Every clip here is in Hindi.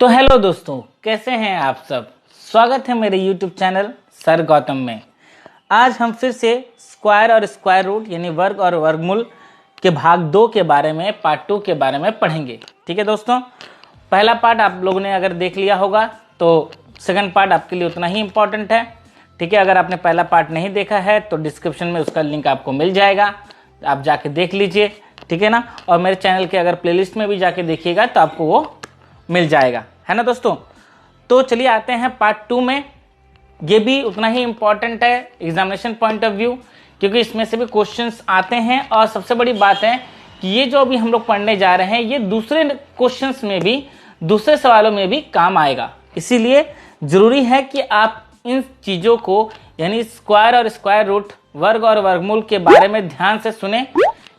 तो हेलो दोस्तों, कैसे हैं आप सब। स्वागत है मेरे YouTube चैनल सर गौतम में। आज हम फिर से स्क्वायर और स्क्वायर रूट यानी वर्ग और वर्गमूल के भाग 2 के बारे में, पार्ट 2 के बारे में पढ़ेंगे। ठीक है दोस्तों, पहला पार्ट आप लोगों ने अगर देख लिया होगा तो सेकंड पार्ट आपके लिए उतना ही इम्पोर्टेंट है। ठीक है, अगर आपने पहला पार्ट नहीं देखा है तो डिस्क्रिप्शन में उसका लिंक आपको मिल जाएगा, आप जाके देख लीजिए। ठीक है ना, और मेरे चैनल के अगर प्लेलिस्ट में भी जाके देखिएगा तो आपको वो मिल जाएगा, है ना दोस्तों। तो चलिए आते हैं पार्ट 2 में। ये भी उतना ही इम्पोर्टेंट है एग्जामिनेशन पॉइंट ऑफ व्यू, क्योंकि इसमें से भी क्वेश्चंस आते हैं। और सबसे बड़ी बात है कि ये जो अभी हम लोग पढ़ने जा रहे हैं ये दूसरे क्वेश्चंस में भी, दूसरे सवालों में भी काम आएगा। इसीलिए जरूरी है कि आप इन चीज़ों को यानी स्क्वायर और स्क्वायर रूट, वर्ग और वर्गमूल के बारे में ध्यान से सुने।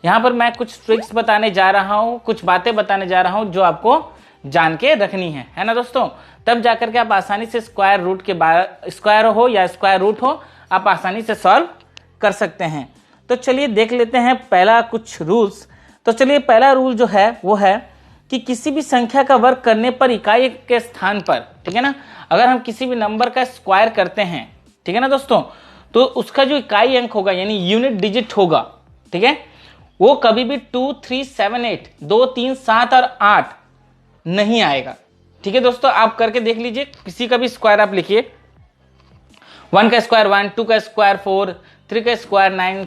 यहाँ पर मैं कुछ ट्रिक्स बताने जा रहा हूँ, कुछ बातें बताने जा रहा हूँ जो आपको जान के रखनी है ना दोस्तों। तब जाकर के आप आसानी से स्क्वायर रूट के बारे, स्क्वायर हो या स्क्वायर रूट हो, आप आसानी से सॉल्व कर सकते हैं। तो चलिए देख लेते हैं पहला कुछ रूल्स। तो चलिए पहला रूल जो है वो है कि किसी भी संख्या का वर्ग करने पर इकाई के स्थान पर, ठीक है ना, अगर हम किसी भी नंबर का स्क्वायर करते हैं, ठीक है ना दोस्तों, तो उसका जो इकाई अंक होगा यानी यूनिट डिजिट होगा, ठीक है, वो कभी भी 2, 3, 7, 8, 2, 3, 7 और 8 नहीं आएगा। ठीक है दोस्तों, आप करके देख लीजिए, किसी का भी स्क्वायर आप लिखिए। 1 का स्क्वायर 1, 2 का स्क्वायर 4, 3 का स्क्वायर 9,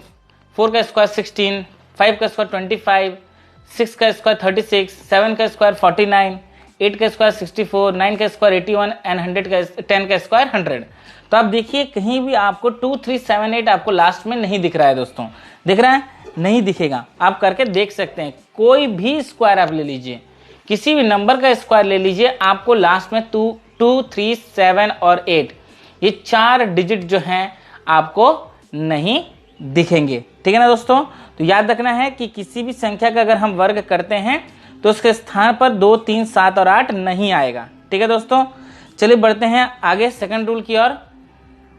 4 का स्क्वायर 16, 5 का स्क्वायर 25, 6 का स्क्वायर 36, 7 का स्क्वायर 49, 8 का स्क्वायर 64, 9 का स्क्वायर 81 एंड 10 का स्क्वायर 100। तो आप देखिए कहीं भी आपको 2, 3, 7, 8 आपको लास्ट में नहीं दिख रहा है दोस्तों। दिख रहा है? नहीं दिखेगा। आप करके देख सकते हैं। कोई भी स्क्वायर आप ले लीजिए, किसी भी नंबर का स्क्वायर ले लीजिए, आपको लास्ट में 2, 3, 7 और 8 ये 4 डिजिट जो हैं आपको नहीं दिखेंगे। ठीक है ना दोस्तों। तो याद रखना है कि किसी भी संख्या का अगर हम वर्ग करते हैं तो उसके स्थान पर 2, 3, 7 और 8 नहीं आएगा। ठीक है दोस्तों, चलिए बढ़ते हैं आगे सेकंड रूल की ओर।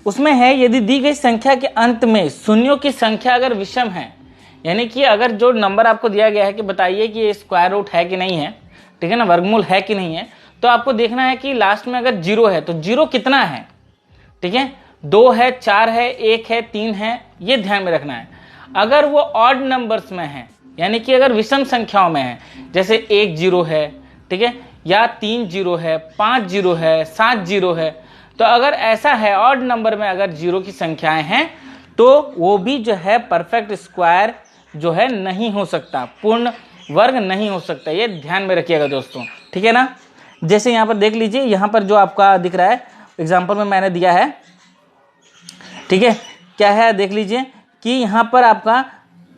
उसमें है यदि दी गई संख्या के अंत में शून्यों की संख्या अगर विषम है, यानी कि अगर जो नंबर आपको दिया गया है कि बताइए कि ये स्क्वायर रूट है कि नहीं है, ठीक है ना, वर्गमूल है कि नहीं है, तो आपको देखना है कि लास्ट में अगर 0 है तो 0 कितना है। ठीक है, 2 है, 4 है, 1 है, 3 है, ये ध्यान में रखना है। अगर वो ऑड नंबर्स में है, यानी कि अगर विषम संख्याओं में है, जैसे 1 0 है, ठीक है, या 3 0 है, 5 0 है, 7 0 है, तो अगर ऐसा है ऑड नंबर में अगर 0 की संख्याएं हैं तो वो भी जो है परफेक्ट स्क्वायर जो है नहीं हो सकता, पूर्ण वर्ग नहीं हो सकता। ये ध्यान में रखिएगा दोस्तों। ठीक है ना। जैसे यहाँ पर देख लीजिए, यहाँ पर जो आपका दिख रहा है एग्जाम्पल में मैंने दिया है, ठीक है, क्या है देख लीजिए कि यहाँ पर आपका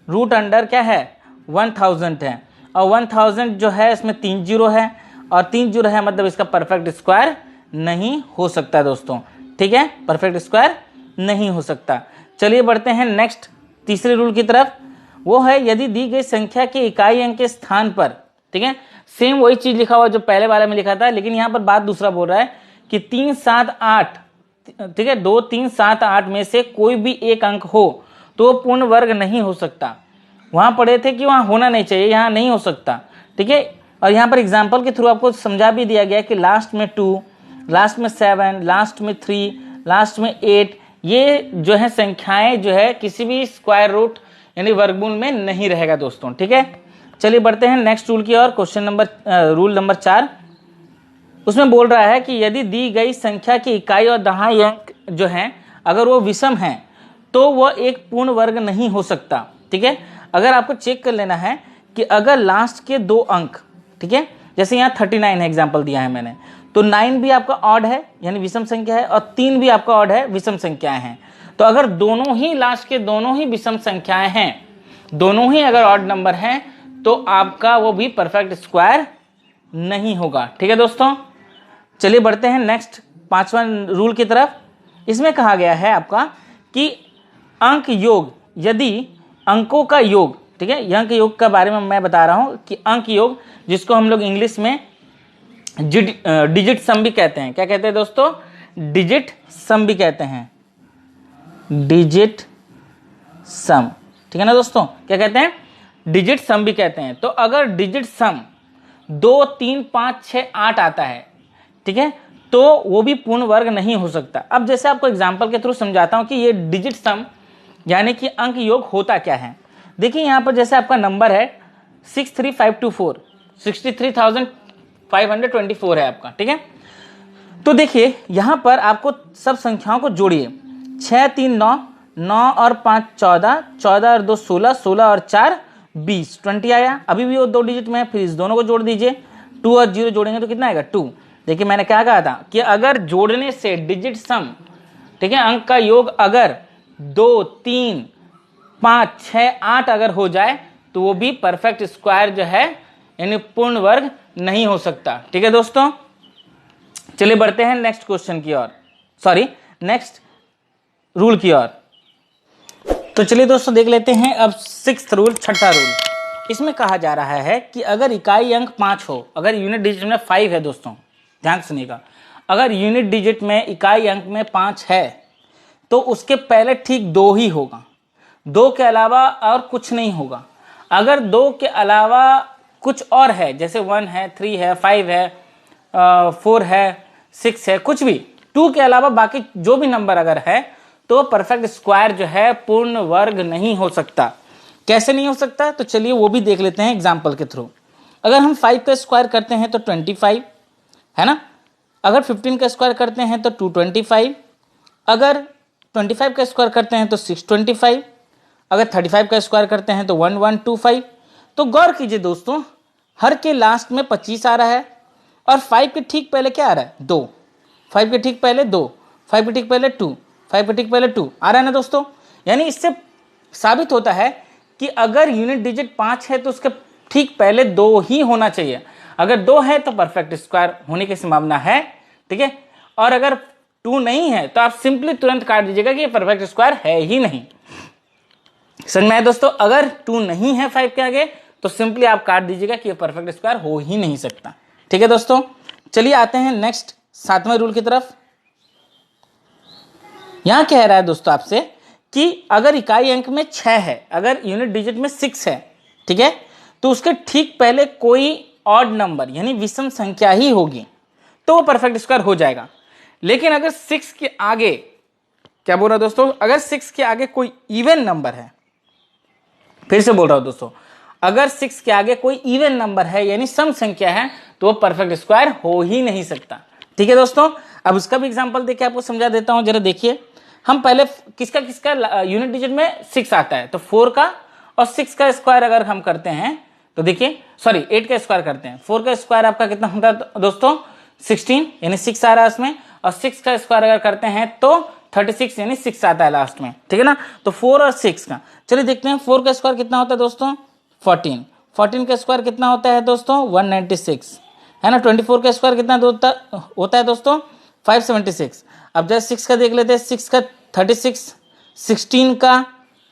रूट अंडर क्या है 1000 है, और 1000 जो है इसमें 3 0 है, और 3 0 है मतलब इसका परफेक्ट स्क्वायर नहीं हो सकता दोस्तों। ठीक है, परफेक्ट स्क्वायर नहीं हो सकता। चलिए बढ़ते हैं नेक्स्ट तीसरे रूल की तरफ। वो है यदि दी गई संख्या के इकाई अंक के स्थान पर, ठीक है, सेम वही चीज लिखा हुआ जो पहले वाले में लिखा था, लेकिन यहाँ पर बात दूसरा बोल रहा है कि 3, 7, 8, ठीक है, 2, 3, 7, 8 में से कोई भी एक अंक हो तो पूर्ण वर्ग नहीं हो सकता। वहां पढ़े थे कि वहां होना नहीं चाहिए, यहाँ नहीं हो सकता। ठीक है, और यहाँ पर एग्जाम्पल के थ्रू आपको समझा भी दिया गया कि लास्ट में 2, लास्ट में 7, लास्ट में 3, लास्ट में 8, ये जो है संख्याएं जो है किसी भी स्क्वायर रूट यानी वर्गमूल में नहीं रहेगा दोस्तों। ठीक है, चलिए बढ़ते हैं नेक्स्ट रूल की ओर। क्वेश्चन नंबर रूल नंबर 4, उसमें बोल रहा है कि यदि दी गई संख्या की इकाई और दहाई अंक जो हैं अगर वो विषम हैं तो वह एक पूर्ण वर्ग नहीं हो सकता। ठीक है, अगर आपको चेक कर लेना है कि अगर लास्ट के 2 अंक, ठीक है, जैसे यहाँ 39 है एग्जाम्पल दिया है मैंने, तो 9 भी आपका ऑड है यानी विषम संख्या है, और 3 भी आपका ऑड है, विषम संख्याएं हैं। तो अगर दोनों ही लास्ट के दोनों ही विषम संख्याएं हैं, दोनों ही अगर ऑड नंबर हैं, तो आपका वो भी परफेक्ट स्क्वायर नहीं होगा। ठीक है दोस्तों, चलिए बढ़ते हैं नेक्स्ट 5वां रूल की तरफ। इसमें कहा गया है आपका कि अंक योग, यदि अंकों का योग, ठीक है, अंक योग के बारे में मैं बता रहा हूं कि अंक योग जिसको हम लोग इंग्लिश में डिजिट सम भी कहते हैं। क्या कहते हैं दोस्तों? डिजिट सम भी कहते हैं, डिजिट सम। ठीक है ना दोस्तों, क्या कहते हैं? डिजिट सम भी कहते हैं। तो अगर डिजिट सम 2, 3, 5, 6, 8 आता है, ठीक है, तो वो भी पूर्ण वर्ग नहीं हो सकता। अब जैसे आपको एग्जाम्पल के थ्रू समझाता हूँ कि ये डिजिट सम यानी कि अंक योग होता क्या है। देखिए यहाँ पर जैसे आपका नंबर है 63524, 63,524 है आपका, ठीक है। तो देखिए यहाँ पर आपको सब संख्याओं को जोड़िए, 6 3 9, 9 और 5 14, 14 और 2 16, 16 और 4 20, 20 आया। अभी भी वो 2 डिजिट में है, फिर इस दोनों को जोड़ दीजिए, 2 और 0 जोड़ेंगे तो कितना आएगा 2। देखिए मैंने क्या कहा था कि अगर जोड़ने से डिजिट सम, ठीक है, अंक का योग अगर 2 3 5 6 8 अगर हो जाए तो वो भी परफेक्ट स्क्वायर जो है यानी पूर्ण वर्ग नहीं हो सकता। ठीक है दोस्तों, चलिए बढ़ते हैं नेक्स्ट क्वेश्चन की ओर, सॉरी नेक्स्ट रूल की ओर। तो चलिए दोस्तों देख लेते हैं अब 6th रूल, छठा रूल। इसमें कहा जा रहा है कि अगर इकाई अंक 5 हो, अगर यूनिट डिजिट में 5 है दोस्तों, ध्यान सुनिएगा, अगर यूनिट डिजिट में इकाई अंक में 5 है तो उसके पहले ठीक 2 ही होगा, 2 के अलावा और कुछ नहीं होगा। अगर 2 के अलावा कुछ और है, जैसे 1 है, 3 है, 5 है, 4 है, 6 है, कुछ भी 2 के अलावा बाकी जो भी नंबर अगर है तो परफेक्ट स्क्वायर जो है पूर्ण वर्ग नहीं हो सकता। कैसे नहीं हो सकता, तो चलिए वो भी देख लेते हैं एग्जाम्पल के थ्रू। अगर हम 5 का स्क्वायर करते हैं तो 25 है ना, अगर 15 का स्क्वायर करते हैं तो 225, अगर 25 का स्क्वायर करते हैं तो 625, अगर 35 का स्क्वायर करते हैं तो 1125। तो गौर कीजिए दोस्तों, हर के लास्ट में 25 आ रहा है और 5 के ठीक पहले क्या आ रहा है 2, 5 के ठीक पहले 2, 5 के ठीक पहले 2, 5 के ठीक पहले 2 आ रहा है ना दोस्तों। यानी इससे साबित होता है कि अगर यूनिट डिजिट 5 है तो उसके ठीक पहले 2 ही होना चाहिए। अगर 2 है तो परफेक्ट स्क्वायर होने की संभावना है, ठीक है। और अगर 2 नहीं है तो आप सिंपली तुरंत काट दीजिएगा कि ये परफेक्ट स्क्वायर है ही नहीं। समझ में आया दोस्तों, अगर 2 नहीं है 5 के आगे तो सिंपली आप काट दीजिएगा कि ये परफेक्ट स्क्वायर हो ही नहीं सकता। ठीक है दोस्तों, चलिए आते हैं नेक्स्ट 7वें रूल की तरफ। यहां कह रहा है दोस्तों आपसे कि अगर इकाई अंक में 6 है, अगर यूनिट डिजिट में 6 है, ठीक है, तो उसके ठीक पहले कोई ऑड नंबर यानी विषम संख्या ही होगी तो वो परफेक्ट स्क्वायर हो जाएगा। लेकिन अगर 6 के आगे, क्या बोल रहा दोस्तों, अगर 6 के आगे कोई इवन नंबर है, फिर से बोल रहा हूं दोस्तों, अगर 6 के आगे कोई इवन नंबर है यानी सम संख्या है तो वो परफेक्ट स्क्वायर हो ही नहीं सकता। ठीक है दोस्तों, अब उसका भी एग्जांपल देके आपको समझा देता हूं, जरा देखिए। हम पहले किसका किसका यूनिट डिजिट में 6 आता है, तो 4 का और 6 का स्क्वायर अगर हम करते हैं तो देखिए, सॉरी 8 का स्क्वायर करते हैं, 4 का स्क्वायर आपका कितना होता है दोस्तों 16 यानी 6 आ रहा है उसमें, और 6 का स्क्वायर अगर करते हैं तो 36 यानी 6 आता है लास्ट में। ठीक है ना, तो 4 और 6 का, चलिए देखते हैं 4 का स्क्वायर कितना होता है दोस्तों 14, 14 का स्क्वायर कितना होता है दोस्तों 196 है ना, 24 का स्क्वायर कितना होता है दोस्तों 576। अब जैसे 6 का देख लेते हैं, 6 का 36, 16 का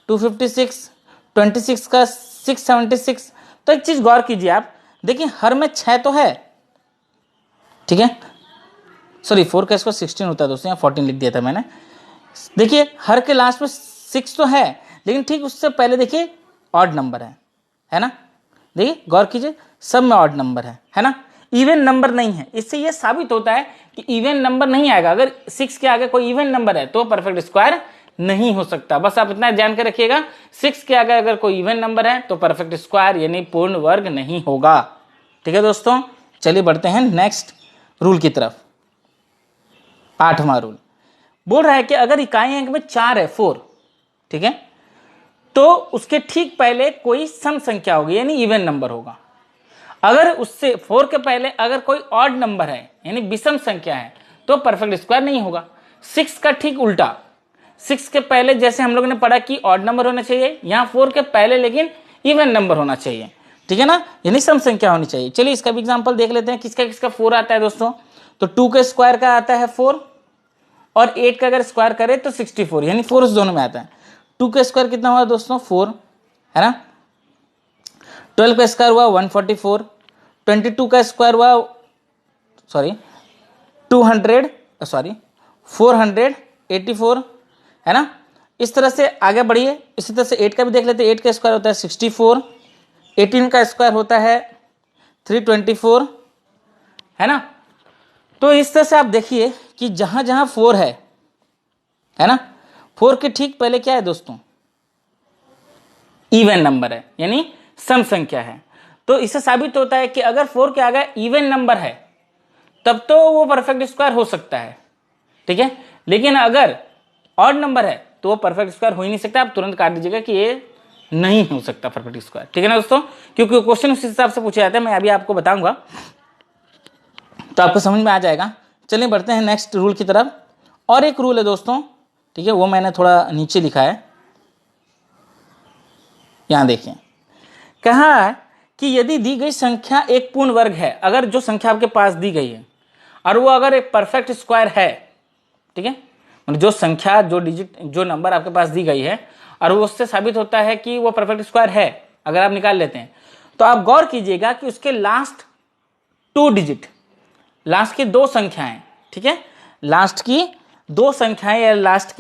256, 26 का 676। तो एक चीज गौर कीजिए आप, देखिए हर में 6 तो है, ठीक है, सॉरी 4 का स्क्वायर 16 होता है दोस्तों, यहाँ 14 लिख दिया था मैंने। देखिए हर के लास्ट में 6 तो है, लेकिन ठीक उससे पहले देखिए ऑड नंबर है ना, देखिए गौर कीजिए सब में ऑड नंबर है ना, इवन नंबर नहीं है। इससे यह साबित होता है कि इवन नंबर नहीं आएगा। अगर 6 के आगे कोई इवन नंबर है तो परफेक्ट स्क्वायर नहीं हो सकता। बस आप इतना ध्यान कर रखिएगा, 6 के आगे अगर कोई इवन नंबर है तो परफेक्ट स्क्वायर यानी पूर्ण वर्ग नहीं होगा। ठीक है दोस्तों, चलिए बढ़ते हैं नेक्स्ट रूल की तरफ। 8वां रूल बोल रहा है कि अगर इकाई अंक में 4 है 4, ठीक है, तो उसके ठीक पहले कोई सम संख्या होगी यानी इवन नंबर होगा। अगर उससे 4 के पहले अगर कोई ऑड नंबर है यानी विषम संख्या है तो परफेक्ट स्क्वायर नहीं होगा। 6 का ठीक उल्टा, 6 के पहले जैसे हम लोगों ने पढ़ा कि ऑड नंबर होना चाहिए, यहाँ 4 के पहले लेकिन इवन नंबर होना चाहिए। ठीक है ना, यानी सम संख्या होनी चाहिए। चलिए इसका भी एग्जांपल देख लेते हैं, किसका किसका 4 आता है दोस्तों। तो 2 के स्क्वायर का आता है 4 और 8 का अगर स्क्वायर करे तो 64 यानी 4 उस दोनों में आता है। 2 का स्क्वायर कितना हुआ दोस्तों 4 है ना, 12 का स्क्वायर हुआ 144, 22 का स्क्वायर हुआ 484 है ना। इस तरह से आगे बढ़िए, इसी तरह से 8 का भी देख लेते हैं। 8 का स्क्वायर होता है 64, 18 का स्क्वायर होता है 324 है ना, तो इस तरह से आप देखिए कि जहां जहां 4 है ना, 4 के ठीक पहले क्या है दोस्तों, इवन नंबर है, यानी सम संख्या है। तो इससे साबित होता है कि अगर 4 के आगे इवन नंबर है तब तो वो परफेक्ट स्क्वायर हो सकता है, ठीक है। लेकिन अगर ऑड नंबर है तो वो परफेक्ट स्क्वायर हो ही नहीं सकता। आप तुरंत काट दीजिएगा कि ये नहीं हो सकता परफेक्ट स्क्वायर, ठीक है ना दोस्तों, क्योंकि क्वेश्चन उस हिसाब से पूछा जाता है। मैं अभी आपको बताऊंगा तो आपको समझ में आ जाएगा। चलिए बढ़ते हैं नेक्स्ट रूल की तरफ। और एक रूल है दोस्तों, ठीक है, वो मैंने थोड़ा नीचे लिखा है, यहां देखिए, कहा है कि यदि दी गई संख्या एक पूर्ण वर्ग है, अगर जो संख्या आपके पास दी गई है और वो अगर एक परफेक्ट स्क्वायर है, ठीक है, मतलब जो संख्या, जो डिजिट, जो नंबर आपके पास दी गई है और वो उससे साबित होता है कि वो परफेक्ट स्क्वायर है, अगर आप निकाल लेते हैं, तो आप गौर कीजिएगा कि उसके लास्ट 2 डिजिट, लास्ट की 2 संख्याएं, ठीक है, लास्ट की 2 संख्याएं या लास्ट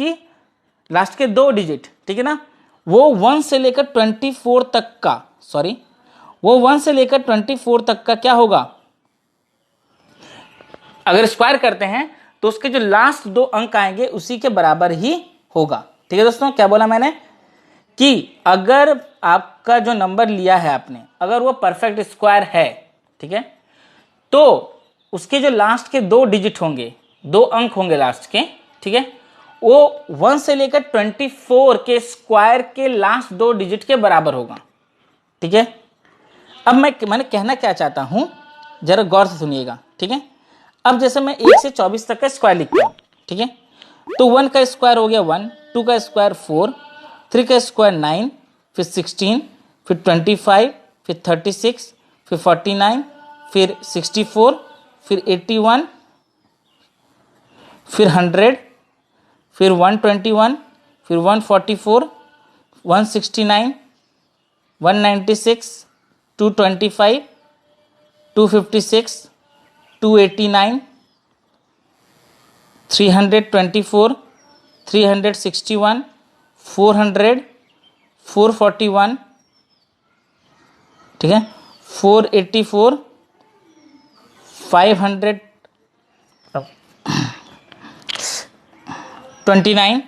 के 2 डिजिट, ठीक है ना, वो 1 से लेकर 24 तक का, सॉरी, वो 1 से लेकर 24 तक का क्या होगा, अगर स्क्वायर करते हैं तो उसके जो लास्ट 2 अंक आएंगे उसी के बराबर ही होगा, ठीक है दोस्तों। क्या बोला मैंने कि अगर आपका जो नंबर लिया है आपने, अगर वो परफेक्ट स्क्वायर है, ठीक है, तो उसके जो लास्ट के 2 डिजिट होंगे, 2 अंक होंगे लास्ट के, ठीक है, वो 1 से लेकर 24 के स्क्वायर के लास्ट 2 डिजिट के बराबर होगा, ठीक है। अब मैंने कहना क्या चाहता हूं, जरा गौर से सुनिएगा, ठीक है। अब जैसे मैं 1 से 24 तक का स्क्वायर लिखता हूं, ठीक है, तो 1 का स्क्वायर हो गया 1, 2 का स्क्वायर 4, 3 का स्क्वायर 9, फिर 16, फिर 25, फिर 36, फिर 49, फिर 64, फिर 81, फिर 100, फिर 121, फिर 144, 169, 196, 225, 256, 289, 324, 361, 400, 441, ठीक है, 484, 500, 29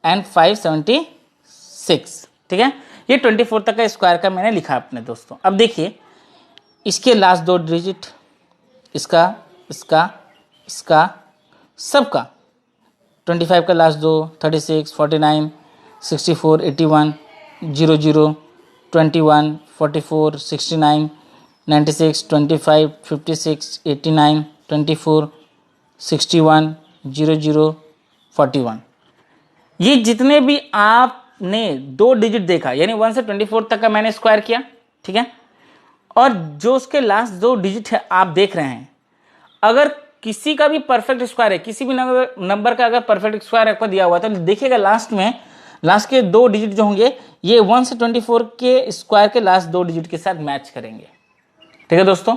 एंड 576, ठीक है। ये 24 तक का स्क्वायर का मैंने लिखा अपने दोस्तों। अब देखिए इसके लास्ट 2 डिजिट, इसका सबका, 25 का लास्ट 2, 36, 49, 64, 81, 00, 21, 44, 69, 96, 25, 56, 89, 24, 61, 00, 41, ये जितने भी आपने 2 डिजिट देखा, यानी 1 से 24 तक का मैंने स्क्वायर किया, ठीक है, और जो उसके लास्ट 2 डिजिट है आप देख रहे हैं, अगर किसी का भी परफेक्ट स्क्वायर है, किसी भी नंबर का अगर परफेक्ट स्क्वायर आपको दिया हुआ है, तो देखिएगा लास्ट के 2 डिजिट जो होंगे ये 1 से 24 के स्क्वायर के लास्ट 2 डिजिट के साथ मैच करेंगे, ठीक है दोस्तों,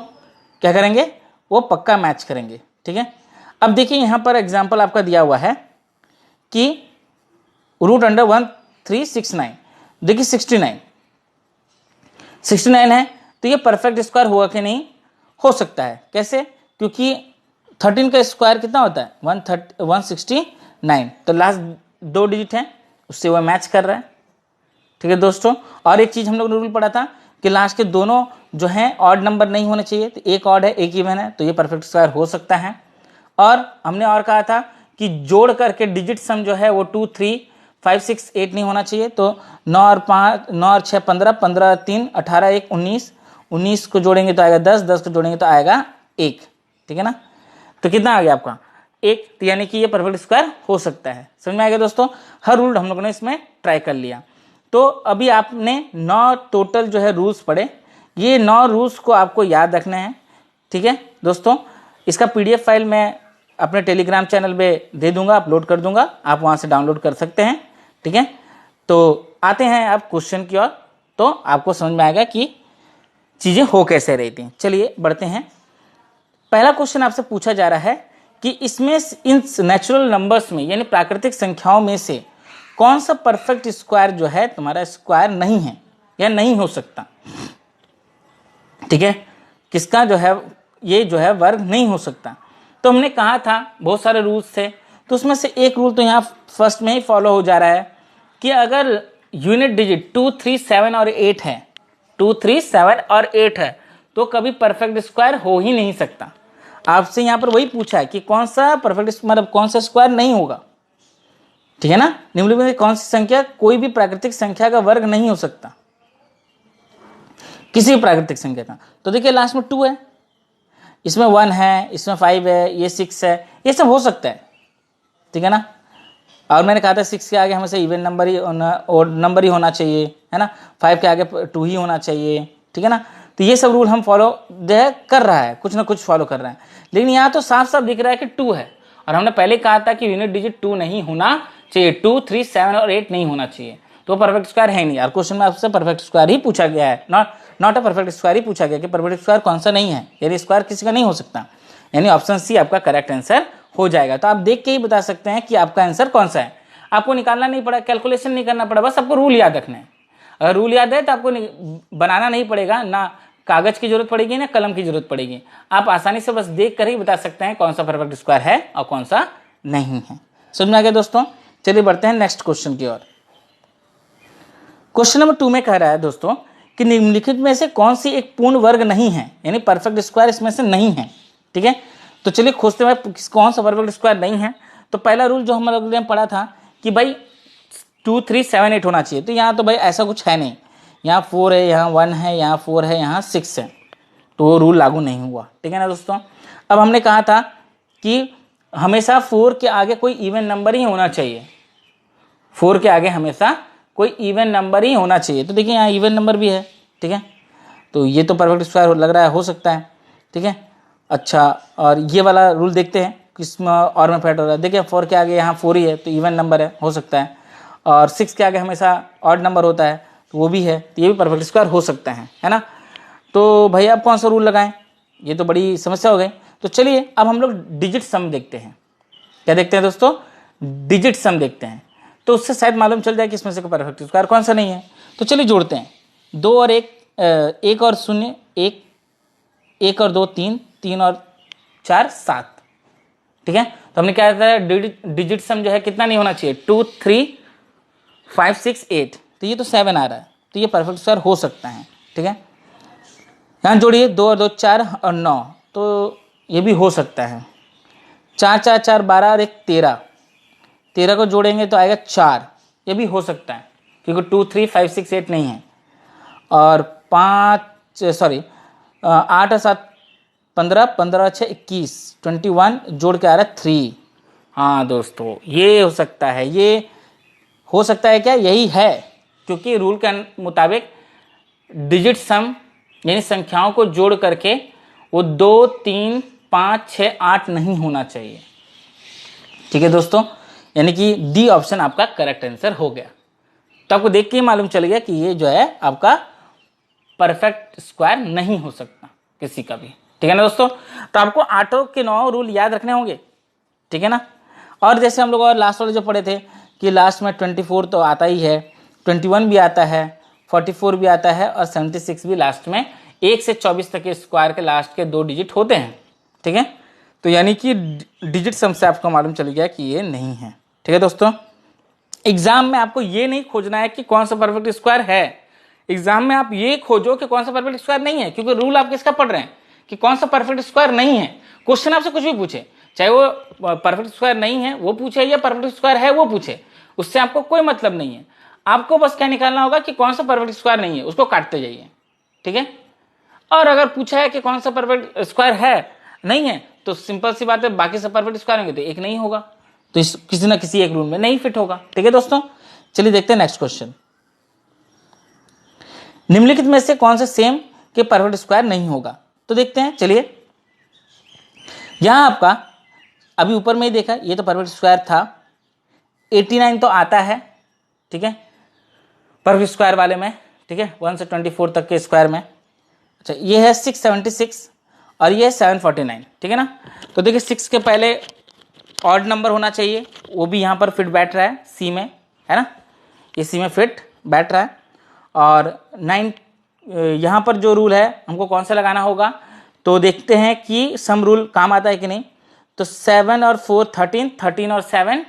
क्या करेंगे, वो पक्का मैच करेंगे, ठीक है। अब देखिए यहां पर एग्जाम्पल आपका दिया हुआ है कि √1369, देखिए 69 है, तो ये परफेक्ट स्क्वायर हुआ कि नहीं, हो सकता है, कैसे, क्योंकि 13 का स्क्वायर कितना होता है 169, तो लास्ट 2 डिजिट है उससे वह मैच कर रहा है, ठीक है दोस्तों। और एक चीज हम लोग ने रूल पढ़ा था कि लास्ट के दोनों जो हैं ऑड नंबर नहीं होने चाहिए, तो एक ऑड है एक इवन है, तो ये परफेक्ट स्क्वायर हो सकता है। और हमने और कहा था कि जोड़ करके डिजिट सम जो है वो 2, 3, 5, 6, 8 नहीं होना चाहिए, तो 9 और 6 15, 15 3 18, 1 19, 19 को जोड़ेंगे तो आएगा 10, 10 को जोड़ेंगे तो आएगा 1, ठीक है ना, तो कितना आ गया आपका 1, तो यानी कि ये परफेक्ट स्क्वायर हो सकता है। समझ में आ गया दोस्तों, हर रूल हम लोगों ने इसमें ट्राई कर लिया। तो अभी आपने 9 टोटल जो है रूल्स पढ़े, ये 9 रूल्स को आपको याद रखना है, ठीक है दोस्तों। इसका PDF फाइल मैं अपने टेलीग्राम चैनल पे दे दूंगा, अपलोड कर दूंगा, आप वहां से डाउनलोड कर सकते हैं, ठीक है। तो आते हैं आप क्वेश्चन की ओर, तो आपको समझ में आएगा कि चीजें हो कैसे रहती हैं। चलिए बढ़ते हैं। पहला क्वेश्चन आपसे पूछा जा रहा है कि इसमें इन नेचुरल नंबर्स में यानी प्राकृतिक संख्याओं में से कौन सा परफेक्ट स्क्वायर जो है तुम्हारा स्क्वायर नहीं है या नहीं हो सकता, ठीक है, किसका जो है ये जो है वर्ग नहीं हो सकता। तो हमने कहा था बहुत सारे रूल्स थे, तो उसमें से एक रूल तो यहाँ फर्स्ट में ही फॉलो हो जा रहा है कि अगर यूनिट डिजिट 2, 3, 7 और 8 है, 2, 3, 7 और 8 है, तो कभी परफेक्ट स्क्वायर हो ही नहीं सकता। आपसे यहाँ पर वही पूछा है कि कौन सा परफेक्ट मतलब कौन सा स्क्वायर नहीं होगा, ठीक है ना। निम्नलिखित में कौन सी संख्या कोई भी प्राकृतिक संख्या का वर्ग नहीं हो सकता, किसी भी प्राकृतिक संख्या का। तो देखिए लास्ट में 2 है, इसमें 1 है, इसमें 5 है, ये 6 है, ये सब हो सकता है, ठीक है ना। और मैंने कहा था 6 के आगे हमेशा इवन नंबर ही होना, ओड नंबर ही होना चाहिए, है ना। 5 के आगे 2 ही होना चाहिए, ठीक है ना। तो ये सब रूल हम फॉलो जो है कर रहा है, कुछ ना कुछ फॉलो कर रहे हैं। लेकिन यहाँ तो साफ साफ दिख रहा है कि 2 है, और हमने पहले कहा था कि यूनिट डिजिट 2 नहीं होना चाहिए, 2, 3, 7 और 8 नहीं होना चाहिए, तो परफेक्ट स्क्वायर है नहीं। और क्वेश्चन में आपसे परफेक्ट स्क्वायर ही पूछा गया है, नॉट अ परफेक्ट स्क्वायर ही पूछा गया कि परफेक्ट स्क्वायर कौन सा नहीं है, यानी स्क्वायर किसी का नहीं हो सकता, यानी ऑप्शन सी आपका करेक्ट आंसर हो जाएगा। तो आप देख के ही बता सकते हैं कि आपका आंसर कौन सा है। आपको निकालना नहीं पड़ा, कैलकुलेशन नहीं करना पड़ा, बस आपको रूल याद रखना है। अगर रूल याद है तो आपको बनाना नहीं पड़ेगा, ना कागज की जरूरत पड़ेगी ना कलम की जरूरत पड़ेगी। आप आसानी से बस देख कर ही बता सकते हैं कौन सा परफेक्ट स्क्वायर है और कौन सा नहीं है। समझ में आ गया दोस्तों। चलिए बढ़ते हैं नेक्स्ट क्वेश्चन की ओर। क्वेश्चन नंबर 2 में कह रहा है दोस्तों कि निम्नलिखित में से कौन सी एक पूर्ण वर्ग नहीं है, यानी परफेक्ट स्क्वायर इसमें से नहीं है, ठीक है। तो चलिए खोजते हैं कौन सा परफेक्ट स्क्वायर नहीं है। तो पहला रूल जो हम लोग ने पढ़ा था कि भाई 2, 3, 7, 8 होना चाहिए, तो यहाँ तो भाई ऐसा कुछ है नहीं, यहाँ 4 है, यहाँ 1 है, यहाँ 4 है, यहाँ 6 है, तो वो रूल लागू नहीं हुआ, ठीक है ना दोस्तों। अब हमने कहा था कि हमेशा 4 के आगे कोई इवन नंबर ही होना चाहिए, 4 के आगे हमेशा कोई इवन नंबर ही होना चाहिए। तो देखिए यहाँ इवन नंबर भी है, ठीक है, तो ये तो परफेक्ट स्क्वायर लग रहा है, हो सकता है, ठीक है। अच्छा, और ये वाला रूल देखते हैं किसमें और में फैट हो रहा है। देखिए 4 के आगे यहाँ 4 ही है, तो इवन नंबर है, हो सकता है। और 6 के आगे हमेशा ऑड नंबर होता है, तो वो भी है, तो ये भी परफेक्ट स्क्वायर हो सकता है ना। तो भाई अब कौन सा रूल लगाएं, ये तो बड़ी समस्या हो गई। तो चलिए अब हम लोग डिजिट सम देखते हैं। क्या देखते हैं दोस्तों? डिजिट सम देखते हैं, तो उससे शायद मालूम चल जाए कि इसमें से परफेक्ट स्क्वायर कौन सा नहीं है। तो चलिए जोड़ते हैं, 2 और 1, 1 और 0, 1, 1 और 2, 3, 3 और 4, 7, ठीक है। तो हमने क्या कहता है डिजिट सम जो है कितना नहीं होना चाहिए, 2, 3, 5, 6, 8, तो ये तो 7 आ रहा है, तो ये परफेक्ट स्क्वायर हो सकता है, ठीक है। यहाँ जोड़िए 2 और 2, 4 और 9, तो ये भी हो सकता है। 4, 4, 4, 12 और 1, 13, 13 को जोड़ेंगे तो आएगा 4, ये भी हो सकता है, क्योंकि 2, 3, 5, 6, 8 नहीं है। और 8 और 7, 15, 15 और 6, 21, 21 जोड़ के आ रहा है 3। हाँ दोस्तों, ये हो सकता है, ये हो सकता है, क्या यही है, क्योंकि रूल के मुताबिक डिजिट सम यानी संख्याओं को जोड़ करके वो 2, 3, 5, 6, 8 नहीं होना चाहिए, ठीक है दोस्तों। यानी कि डी ऑप्शन आपका करेक्ट आंसर हो गया। तो आपको देख के ही मालूम चल गया कि ये जो है आपका परफेक्ट स्क्वायर नहीं हो सकता किसी का भी, ठीक है ना दोस्तों। तो आपको 8 के 9 रूल याद रखने होंगे, ठीक है ना। और जैसे हम लोग और लास्ट वाले जो पढ़े थे कि लास्ट में 24 तो आता ही है, 21 भी आता है, 44 भी आता है, और 76 भी लास्ट में 1 से 24 तक के स्क्वायर के लास्ट के 2 डिजिट होते हैं, ठीक है। तो यानी कि डिजिट सम से आपको मालूम चल गया कि ये नहीं है, ठीक है दोस्तों। एग्जाम में आपको ये नहीं खोजना है कि कौन सा परफेक्ट स्क्वायर है, एग्जाम में आप ये खोजो कि कौन सा परफेक्ट स्क्वायर नहीं है, क्योंकि रूल आप किसका पढ़ रहे हैं कि कौन सा परफेक्ट स्क्वायर नहीं है। क्वेश्चन आपसे कुछ भी पूछे, चाहे वो परफेक्ट स्क्वायर नहीं है वो पूछे या परफेक्ट स्क्वायर है वो पूछे, उससे आपको कोई मतलब नहीं है। आपको बस क्या निकालना होगा कि कौन सा परफेक्ट स्क्वायर नहीं है, उसको काटते जाइए, ठीक है। और अगर पूछा है कि कौन सा परफेक्ट स्क्वायर है नहीं है, तो सिंपल सी बात है, बाकी सब परफेक्ट स्क्वायर होंगे तो एक नहीं होगा, तो इस किसी ना किसी एक रूल में नहीं फिट होगा, ठीक है दोस्तों। चलिए देखते हैं नेक्स्ट क्वेश्चन। निम्नलिखित में से कौन सा सेम के परफेक्ट स्क्वायर नहीं होगा, तो देखते हैं। चलिए यहां आपका अभी ऊपर में ही देखा, ये तो परफेक्ट स्क्वायर था, 89 तो आता है, ठीक है, परफेक्ट स्क्वायर वाले में, ठीक है, 1 से 24 तक के स्क्वायर में। अच्छा, ये है 676 और ये है 749, ठीक है ना। तो देखिए 6 के पहले ऑड नंबर होना चाहिए, वो भी यहाँ पर फिट बैठ रहा है सी में, है ना, ये सी में फिट बैठ रहा है। और 9 यहाँ पर जो रूल है हमको कौन सा लगाना होगा, तो देखते हैं कि सम रूल काम आता है कि नहीं। तो 7 और 4 13, 13 और 7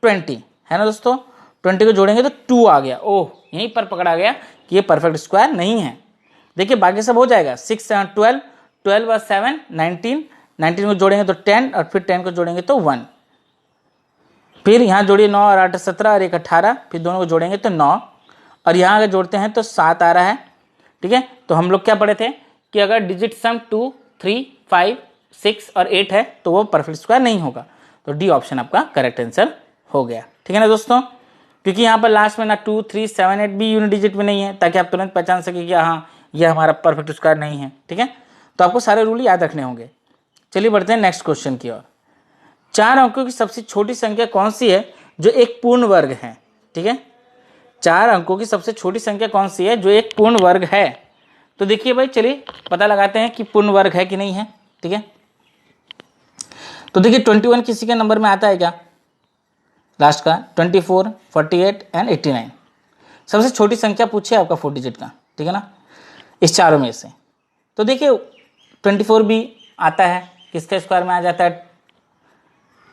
20 है ना दोस्तों। 20 को जोड़ेंगे तो 2 आ गया। ओह, यहीं पर पकड़ा गया कि ये परफेक्ट स्क्वायर नहीं है। देखिए बाकी सब हो जाएगा। 6 7 12, 12 और 7 19, 19 को जोड़ेंगे तो 10 और फिर 10 को जोड़ेंगे तो 1। फिर यहाँ जोड़िए 9 और 8 17 और 1 18, फिर दोनों को जोड़ेंगे तो 9 और यहाँ अगर जोड़ते हैं तो 7 आ रहा है। ठीक है, तो हम लोग क्या पढ़े थे कि अगर डिजिट सम 2 3 5 6 और 8 है तो वो परफेक्ट स्क्वायर नहीं होगा। तो डी ऑप्शन आपका करेक्ट आंसर हो गया। ठीक है ना दोस्तों, क्योंकि यहाँ पर लास्ट में ना 2 3 7 8 भी यूनिट डिजिट में नहीं है, ताकि आप तुरंत पहचान सके कि हाँ ये हमारा परफेक्ट स्क्वायर नहीं है। ठीक है, तो आपको सारे रूल याद रखने होंगे। चलिए बढ़ते हैं नेक्स्ट क्वेश्चन की ओर। 4 अंकों की सबसे छोटी संख्या कौन सी है जो एक पूर्ण वर्ग है? ठीक है, 4 अंकों की सबसे छोटी संख्या कौन सी है जो एक पूर्ण वर्ग है? तो देखिए भाई, चलिए पता लगाते हैं कि पूर्ण वर्ग है कि नहीं है। ठीक है, तो देखिए 21 किसी के नंबर में आता है क्या? लास्ट का 24 48 एंड 89। सबसे छोटी संख्या पूछे आपका 4 डिजिट का। ठीक है ना, इस चारों में से। तो देखिए 24 भी आता है, किसके स्क्वायर में आ जाता है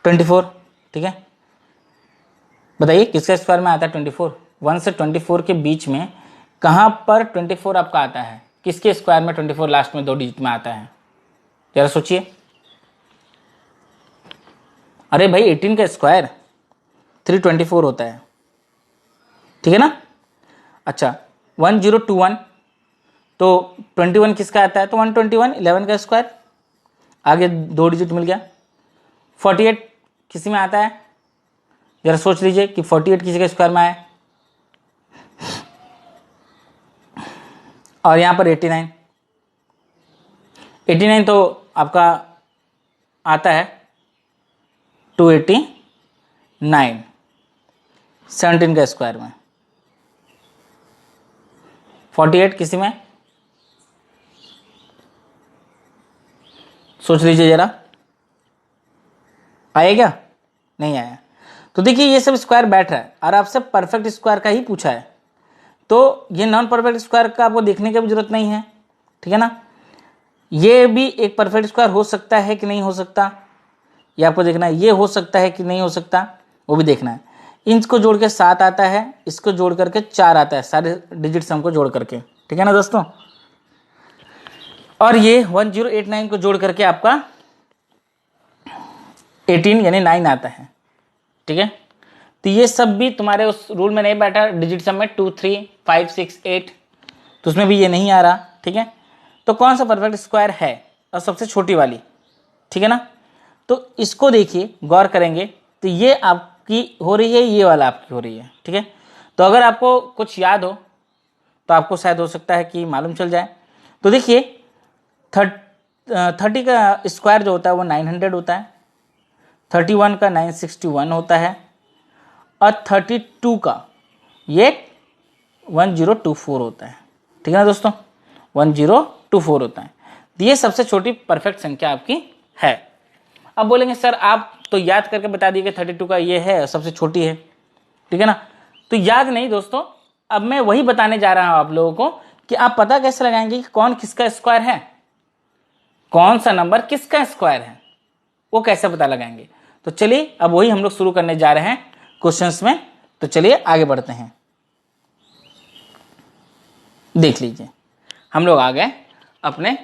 24? ठीक है, बताइए किसके स्क्वायर में आता है 24? 1 से 24 के बीच में कहाँ पर 24 आपका आता है? किसके स्क्वायर में 24 लास्ट में 2 डिजिट में आता है? जरा सोचिए। अरे भाई 18 का स्क्वायर 324 होता है। ठीक है ना। अच्छा 1021, तो 21 किसका आता है? तो 121 11 का स्क्वायर, आगे 2 डिजिट मिल गया। 48 किसी में आता है? जरा सोच लीजिए कि 48 किसी के स्क्वायर में आया। और यहाँ पर 89 तो आपका आता है 289 17 का स्क्वायर में। 48 किसी में? सोच लीजिए जरा, आया क्या? नहीं आया। तो देखिए ये सब स्क्वायर बैठ रहा है और आपसे परफेक्ट स्क्वायर का ही पूछा है, तो ये नॉन परफेक्ट स्क्वायर का आपको देखने की भी जरूरत नहीं है। ठीक है ना, ये भी एक परफेक्ट स्क्वायर हो सकता है कि नहीं हो सकता, ये आपको देखना है। ये हो सकता है कि नहीं हो सकता, वो भी देखना है। इसको जोड़ के 7 आता है, इसको जोड़ करके 4 आता है, सारे डिजिट सम को जोड़ करके। ठीक है ना दोस्तों, और ये 1089 को जोड़ करके आपका 18 यानी 9 आता है। ठीक है, तो ये सब भी तुम्हारे उस रूल में नहीं बैठा डिजिट सम में 2 3 5 6 8, तो उसमें भी ये नहीं आ रहा। ठीक है, तो कौन सा परफेक्ट स्क्वायर है? और सबसे छोटी वाली। ठीक है ना, तो इसको देखिए गौर करेंगे तो ये आपकी हो रही है, ये वाला आपकी हो रही है। ठीक है, तो अगर आपको कुछ याद हो तो आपको शायद हो सकता है कि मालूम चल जाए। तो देखिए 30 का स्क्वायर जो होता है वो 900 होता है, 31 का 961 होता है, और 32 का ये 1024 होता है। ठीक है ना दोस्तों, 1024 होता है। तो ये सबसे छोटी परफेक्ट संख्या आपकी है। अब बोलेंगे सर आप तो याद करके बता दिए कि 32 का ये है, सबसे छोटी है। ठीक है ना, तो याद नहीं दोस्तों, अब मैं वही बताने जा रहा हूं आप लोगों को कि आप पता कैसे लगाएंगे कि कौन किसका स्क्वायर है, कौन सा नंबर किसका स्क्वायर है, वो कैसे पता लगाएंगे। तो चलिए अब वही हम लोग शुरू करने जा रहे हैं क्वेश्चंस में। तो चलिए आगे बढ़ते हैं। देख लीजिए हम लोग आ गए अपने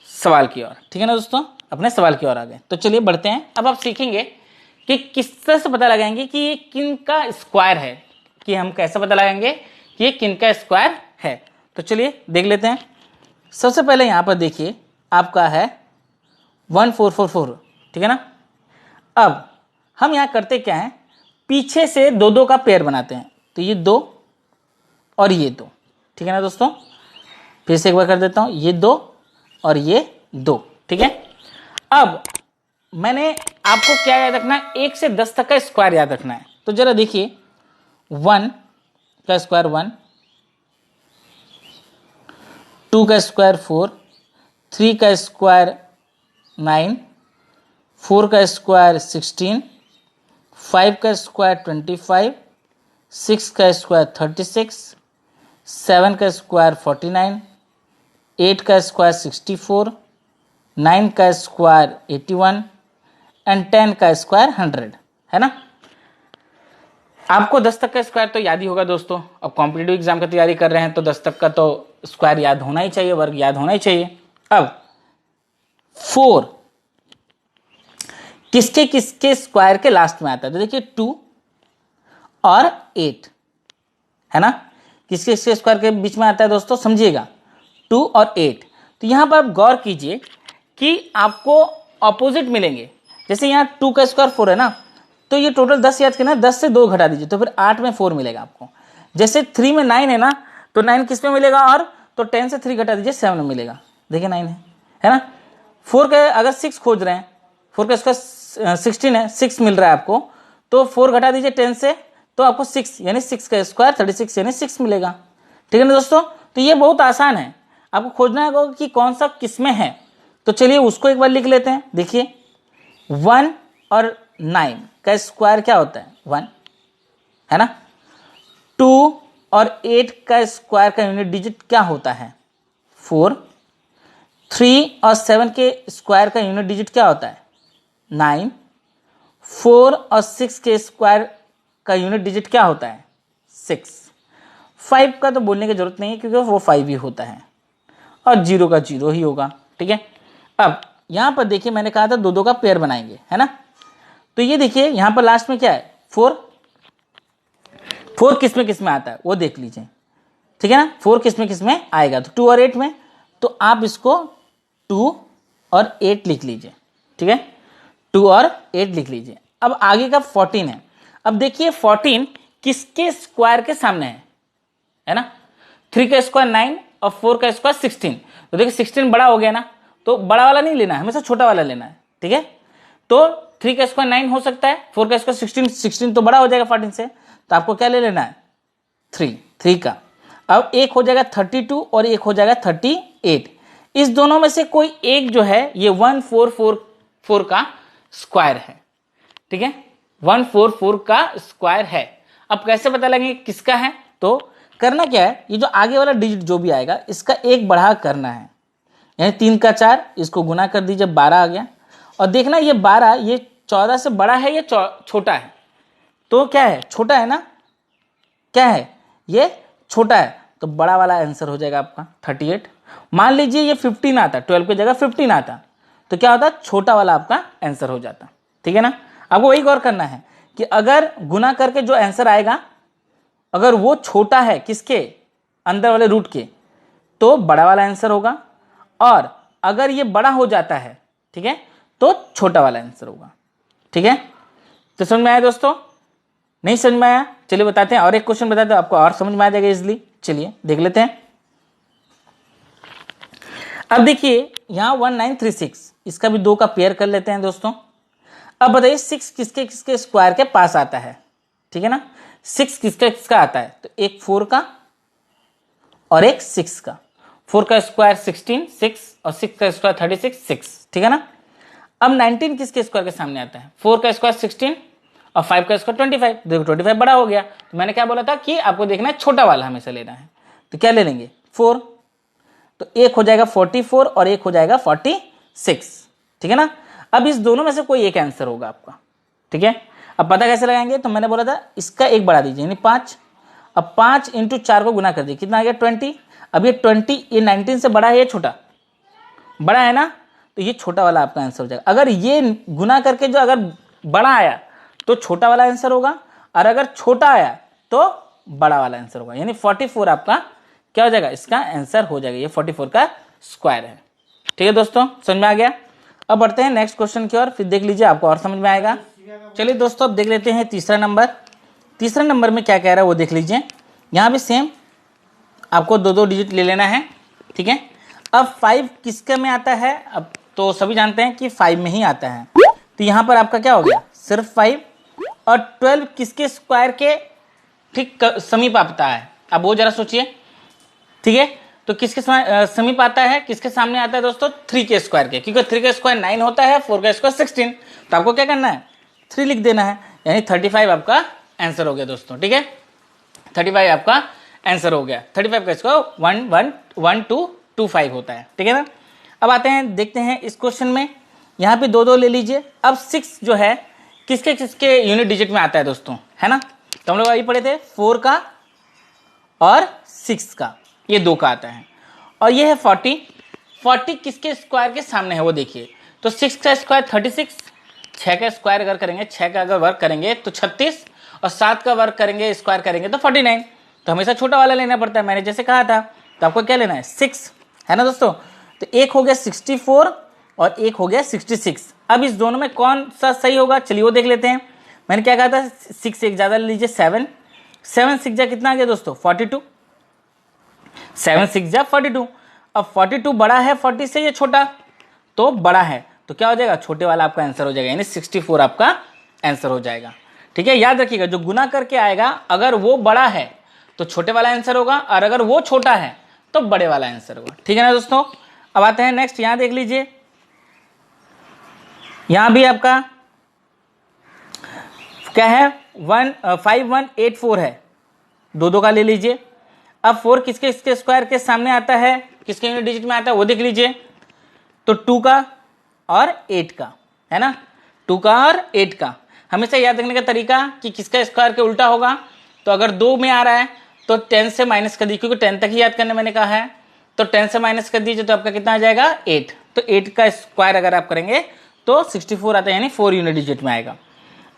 सवाल की ओर। ठीक है ना दोस्तों, अपने सवाल की ओर आ गए। तो चलिए बढ़ते हैं। अब आप सीखेंगे कि किस तरह से पता लगाएंगे कि ये किन का स्क्वायर है, कि हम कैसे पता लगाएंगे कि ये किन का स्क्वायर है। तो चलिए देख लेते हैं। सबसे पहले यहाँ पर देखिए आपका है 1444। ठीक है ना, अब हम यहाँ करते क्या है, पीछे से 2 का पेयर बनाते हैं। तो ये 2 और ये 2। ठीक है ना दोस्तों, फिर से एक बार कर देता हूँ, ये 2 और ये 2। ठीक है, अब मैंने आपको क्या याद रखना है, 1 से 10 तक का स्क्वायर याद रखना है। तो जरा देखिए 1 का स्क्वायर 1, 2 का स्क्वायर 4, 3 का स्क्वायर 9, 4 का स्क्वायर 16, 5 का स्क्वायर 25, 6 का स्क्वायर 36, 7 का स्क्वायर 49, 8 का स्क्वायर 64, 9 का स्क्वायर 81 एंड 10 का स्क्वायर 100, है ना। आपको 10 तक का स्क्वायर तो याद ही होगा दोस्तों। अब कॉम्पिटिटिव एग्जाम की तैयारी कर रहे हैं तो 10 तक का तो स्क्वायर याद होना ही चाहिए, वर्ग याद होना ही चाहिए। अब 4 किसके किसके स्क्वायर के लास्ट में आता है, तो देखिए 2 और 8, है ना। किसके किसके स्क्वायर के बीच में आता है दोस्तों, समझिएगा, 2 और 8। तो यहां पर आप गौर कीजिए कि आपको ऑपोजिट मिलेंगे। जैसे यहाँ 2 का स्क्वायर 4 है ना, तो ये टोटल 10 याद करना, 10 से 2 घटा दीजिए तो फिर 8 में 4 मिलेगा आपको। जैसे 3 में 9 है ना, तो 9 किस में मिलेगा, और तो 10 से 3 घटा दीजिए 7 में मिलेगा। देखिए 9 है ना। 4 का अगर 6 खोज रहे हैं, 4 का स्क्वायर 16 है, 6 मिल रहा है आपको, तो 4 घटा दीजिए 10 से तो आपको 6 यानी 6 का स्क्वायर 36 यानी 6 मिलेगा। ठीक है ना दोस्तों। तो ये बहुत आसान है, आपको खोजना है कि कौन सा किस में है। तो चलिए उसको एक बार लिख लेते हैं। देखिए 1 और 9 का स्क्वायर क्या होता है, 1, है ना। 2 और 8 का स्क्वायर का यूनिट डिजिट क्या होता है, 4। 3 और 7 के स्क्वायर का यूनिट डिजिट क्या होता है, 9। 4 और 6 के स्क्वायर का यूनिट डिजिट क्या होता है, 6। 5 का तो बोलने की जरूरत नहीं है क्योंकि वो 5 ही होता है, और 0 का 0 ही होगा। ठीक है। अब यहां पर देखिए मैंने कहा था 2 का पेयर बनाएंगे, है ना। तो ये देखिए यहां पर लास्ट में क्या है, 4। 4 किस में आता है वो देख लीजिए, ठीक है ना। 4 किस में आएगा, तो 2 और 8 में, तो आप इसको 2 और 8 लिख लीजिए। ठीक है, 2 और 8 लिख लीजिए। अब आगे का 14 है। अब देखिए 14 किसके स्क्वायर के सामने है ना। 3 का स्क्वायर 9 और 4 का स्क्वायर 16। तो देखिए 16 बड़ा हो गया ना, तो बड़ा वाला नहीं लेना है, हमेशा छोटा वाला लेना है। ठीक है, तो 3 का स्क्वायर 9 हो सकता है, 4 का स्क्वायर 16 तो बड़ा हो जाएगा 14 से, तो आपको क्या ले लेना है, 3 का। अब एक हो जाएगा 32 और एक हो जाएगा 38। इस दोनों में से कोई एक जो है ये 1444 का स्क्वायर है। ठीक है, 144 का स्क्वायर है। अब कैसे पता लगेगा किसका है, तो करना क्या है, ये जो आगे वाला डिजिट जो भी आएगा इसका एक बढ़ा करना है, यानी 3 का 4, इसको गुना कर दीजिए 12 आ गया। और देखना ये 12 ये 14 से बड़ा है या छोटा है, तो क्या है, छोटा है ना, क्या है ये छोटा है, तो बड़ा वाला आंसर हो जाएगा आपका 38। मान लीजिए ये 15 आता, 12 की जगह 15 आता, तो क्या होता, छोटा वाला आपका आंसर हो जाता। ठीक है ना। आपको वही गौर करना है कि अगर गुना करके जो आंसर आएगा अगर वो छोटा है किसके, अंदर वाले रूट के, तो बड़ा वाला आंसर होगा, और अगर ये बड़ा हो जाता है, ठीक है, तो छोटा वाला आंसर होगा। ठीक है, तो समझ में आया दोस्तों, नहीं समझ में आया, चलिए बताते हैं, और एक क्वेश्चन बताते हैं आपको और समझ में आ जाएगा इजिली। चलिए देख लेते हैं। अब देखिए यहां 1936, इसका भी 2 का पेयर कर लेते हैं दोस्तों। अब बताइए 6 किसके किसके स्क्वायर के पास आता है, ठीक है ना। 6 किसका किसका आता है, तो एक 4 का और एक 6 का। 4 का स्क्वायर 16, 6 और 6 का स्क्वायर 36, 6। ठीक है ना। अब 19 किसके स्क्वायर के सामने आता है, 4 का स्क्वायर 16 और 5 का स्क्वायर 25। देखो 25 बड़ा हो गया, तो मैंने क्या बोला था कि आपको देखना है छोटा वाला हमेशा लेना है, तो क्या ले लेंगे 4, तो एक हो जाएगा 44 और एक हो जाएगा 46। ठीक है ना। अब इस दोनों में से कोई एक आंसर होगा आपका। ठीक है, अब पता कैसे लगाएंगे, तो मैंने बोला था इसका एक बढ़ा दीजिए यानी 5। अब 5 इंटू 4 को गुना कर दिए, कितना आ गया 20। अब ये 20 ये 19 से बड़ा है या छोटा, बड़ा है ना, तो ये छोटा वाला आपका आंसर हो जाएगा। अगर ये गुना करके जो अगर बड़ा आया तो छोटा वाला आंसर होगा, और अगर छोटा आया तो बड़ा वाला आंसर होगा, यानी 44 आपका क्या हो जाएगा, इसका आंसर हो जाएगा। ये 44 का स्क्वायर है। ठीक है दोस्तों, समझ में आ गया। अब बढ़ते हैं नेक्स्ट क्वेश्चन की ओर, फिर देख लीजिए आपको और समझ में आएगा। चलिए दोस्तों अब देख लेते हैं तीसरा नंबर। तीसरा नंबर में क्या कह रहा है वो देख लीजिए। यहाँ भी सेम आपको 2 डिजिट ले लेना है। ठीक है, अब 5 किसके में आता है, अब तो सभी जानते हैं कि 5 में ही आता है, तो यहाँ पर आपका क्या हो गया सिर्फ 5। और 12 किसके स्क्वायर के ठीक समीप आता है, अब वो जरा सोचिए। ठीक है, तो किसके समीप आता है, किसके सामने आता है दोस्तों, 3 के स्क्वायर के, क्योंकि 3 का स्क्वायर 9 होता है, 4 का स्क्वायर 16, तो आपको क्या करना है 3 लिख देना है, यानी 35 आपका आंसर हो गया दोस्तों। ठीक है, 35 आपका आंसर हो गया। 35 का स्क्वायर 1225 होता है। ठीक है ना। अब आते हैं देखते हैं इस क्वेश्चन में यहाँ पे 2 ले लीजिए। अब 6 जो है किसके किसके यूनिट डिजिट में आता है दोस्तों, है ना। तो हम लोग अभी पढ़े थे 4 का और 6 का, ये 2 का आता है। और ये है 40 किसके स्क्वायर के सामने है वो देखिए। तो 6 का स्क्वायर 36, 6 का स्क्वायर अगर करेंगे, 6 का अगर वर्क करेंगे तो 36, और 7 का वर्क करेंगे स्क्वायर करेंगे तो 49। तो हमेशा छोटा वाला लेना पड़ता है, मैंने जैसे कहा था। तो आपको क्या लेना है 6, है ना दोस्तों। तो एक हो गया 64 और एक हो गया 66। अब इस दोनों में कौन सा सही होगा, चलिए वो देख लेते हैं। मैंने क्या कहा था, 6 एक ज़्यादा ले लीजिए, 7 6 जा कितना आ गया दोस्तों 42, 7 6 जा 42। अब 42 बड़ा है 40 से, ये छोटा तो बड़ा है, तो क्या हो जाएगा, छोटे वाला आपका आंसर हो जाएगा, यानी 64 आपका आंसर हो जाएगा। ठीक है, याद रखिएगा जो गुना करके आएगा अगर वो बड़ा है तो छोटे वाला आंसर होगा, और अगर वो छोटा है तो बड़े वाला आंसर होगा। ठीक है ना दोस्तों। अब आते हैं नेक्स्ट, यहां देख लीजिए, यहां भी आपका क्या है 5184 है, 2 का ले लीजिए। अब 4 किसके इसके स्क्वायर के सामने आता है, किसके यूनिट डिजिट में आता है वो देख लीजिए। तो 2 का और 8 का, है ना, 2 का और 8 का। हमेशा याद रखने का तरीका कि किसका स्क्वायर के उल्टा होगा। तो अगर 2 में आ रहा है तो 10 से माइनस कर दीजिए, क्योंकि 10 तक ही याद करने मैंने कहा है। तो 10 से माइनस कर दीजिए तो आपका कितना आ जाएगा 8। तो 8 का स्क्वायर अगर आप करेंगे तो 64 आता है, यानी 4 यूनिट डिजिट में आएगा।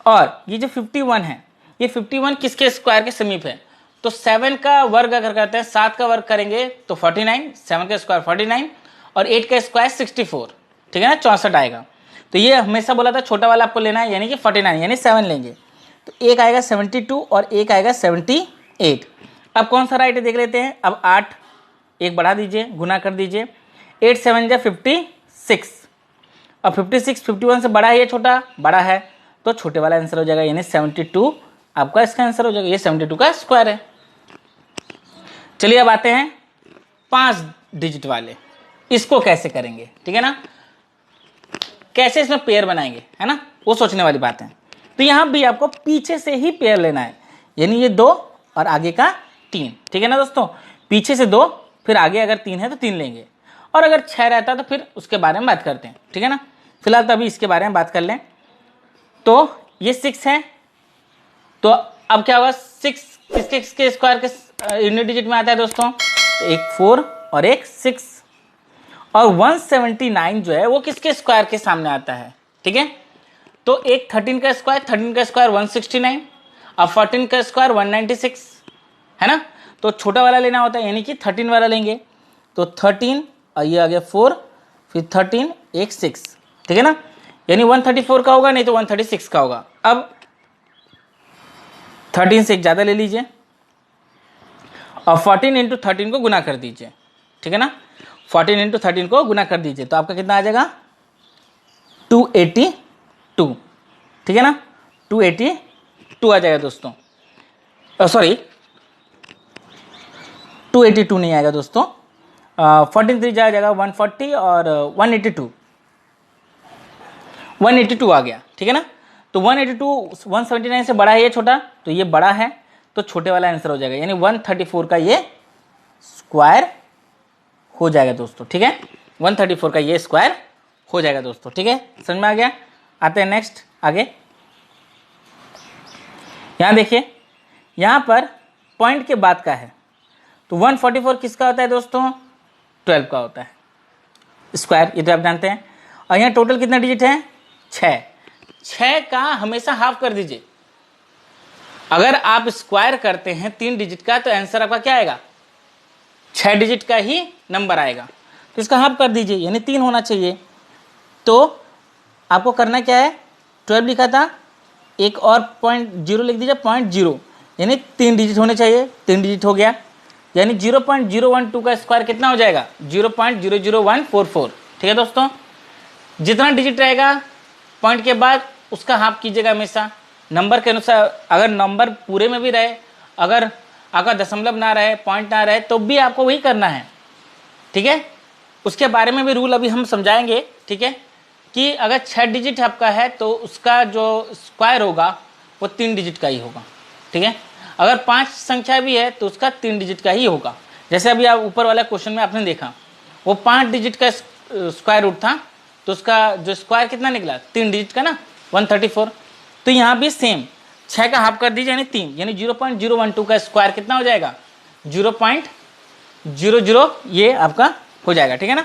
और ये जो 51 है, ये 51 किसके स्क्वायर के समीप है। तो 7 का वर्ग अगर करते हैं, 7 का वर्ग करेंगे तो 49, 7 का स्क्वायर 49 और 8 का स्क्वायर 64, ठीक है ना, 64 आएगा। तो ये हमेशा बोला था छोटा वाला आपको लेना है, यानी कि 49, यानी 7 लेंगे। तो एक आएगा 72 और एक आएगा 78। अब कौन सा राइट है देख लेते हैं। अब 8 एक बढ़ा दीजिए, गुना कर दीजिए, 8 7 जा 56। अब 56 51 से बड़ा है, ये छोटा बड़ा है, तो छोटे वाला आंसर हो जाएगा, यानी 72 आपका इसका आंसर हो जाएगा। ये 72 का स्क्वायर है। चलिए अब आते हैं 5 डिजिट वाले, इसको कैसे करेंगे, ठीक है ना, कैसे इसमें पेयर बनाएंगे, है ना, वो सोचने वाली बात है। तो यहां भी आपको पीछे से ही पेयर लेना है, यानी ये 2 और आगे का 3, ठीक है ना दोस्तों। पीछे से 2, फिर आगे अगर 3 है तो 3 लेंगे, और अगर 6 रहता है तो फिर उसके बारे में बात करते हैं, ठीक है ना। फिलहाल तो अभी इसके बारे में बात कर लें। तो ये 6 है, तो अब क्या होगा, 6 किसके स्क्वायर के यूनिट डिजिट में आता है दोस्तों, तो एक 4 और एक 6। और 179 जो है वो किसके स्क्वायर के सामने आता है, ठीक है। तो एक 13 का स्क्वायर 169, और 14 का स्क्वायर 196, है ना। तो छोटा वाला लेना होता है, यानी कि 13 वाला लेंगे। तो 13 और ये आ गया 4, फिर 13 एक 6, ठीक है ना, यानी 134 का होगा, नहीं तो 136 का होगा। अब 13 से एक ज़्यादा ले लीजिए और 14 इंटू 13 को गुना कर दीजिए, ठीक है ना। 14 इंटू 13 को गुना कर दीजिए तो आपका कितना आ जाएगा 282, ठीक है ना, 282 आ जाएगा दोस्तों। सॉरी 282 नहीं आएगा दोस्तों, 14 3 जाएगा 140 और 182 आ गया, ठीक है ना। तो 182 179 से बड़ा है, ये छोटा, तो ये बड़ा है, तो छोटे वाला आंसर हो जाएगा, यानी 134 का ये स्क्वायर हो जाएगा दोस्तों, ठीक है। 134 का ये स्क्वायर हो जाएगा दोस्तों, ठीक है, समझ में आ गया। आते हैं नेक्स्ट आगे। यहां देखिए, यहां पर पॉइंट के बाद का है, तो 144 किसका होता है दोस्तों, 12 का होता है स्क्वायर, ये तो आप जानते हैं। और यहाँ टोटल कितना डिजिट है 6 का हमेशा हाफ कर दीजिए। अगर आप स्क्वायर करते हैं 3 डिजिट का तो आंसर आपका क्या आएगा 6 डिजिट का ही नंबर आएगा, तो इसका हाफ कर दीजिए, यानी 3 होना चाहिए। तो आपको करना क्या है, 12 लिखा था, एक और 0.0 लिख दीजिए, 0.0, यानी 3 डिजिट होने चाहिए, 3 डिजिट हो गया, यानी 0.012 का स्क्वायर कितना हो जाएगा 0.00144, ठीक है दोस्तों। जितना डिजिट रहेगा पॉइंट के बाद उसका हाफ कीजिएगा हमेशा नंबर के अनुसार। अगर नंबर पूरे में भी रहे, अगर आपका दशमलव ना रहे, पॉइंट ना रहे, तो भी आपको वही करना है, ठीक है। उसके बारे में भी रूल अभी हम समझाएंगे, ठीक है, कि अगर 6 डिजिट आपका है तो उसका जो स्क्वायर होगा वो 3 डिजिट का ही होगा, ठीक है। अगर 5 संख्या भी है तो उसका 3 डिजिट का ही होगा। जैसे अभी आप ऊपर वाला क्वेश्चन में आपने देखा वो 5 डिजिट का स्क्वायर रूट था, तो उसका जो स्क्वायर कितना निकला, 3 डिजिट का ना, 134। तो यहाँ भी सेम 6 का हाफ कर दीजिए यानी 3, यानी 0.012 का स्क्वायर कितना हो जाएगा, 0.00 ये आपका हो जाएगा, ठीक है ना।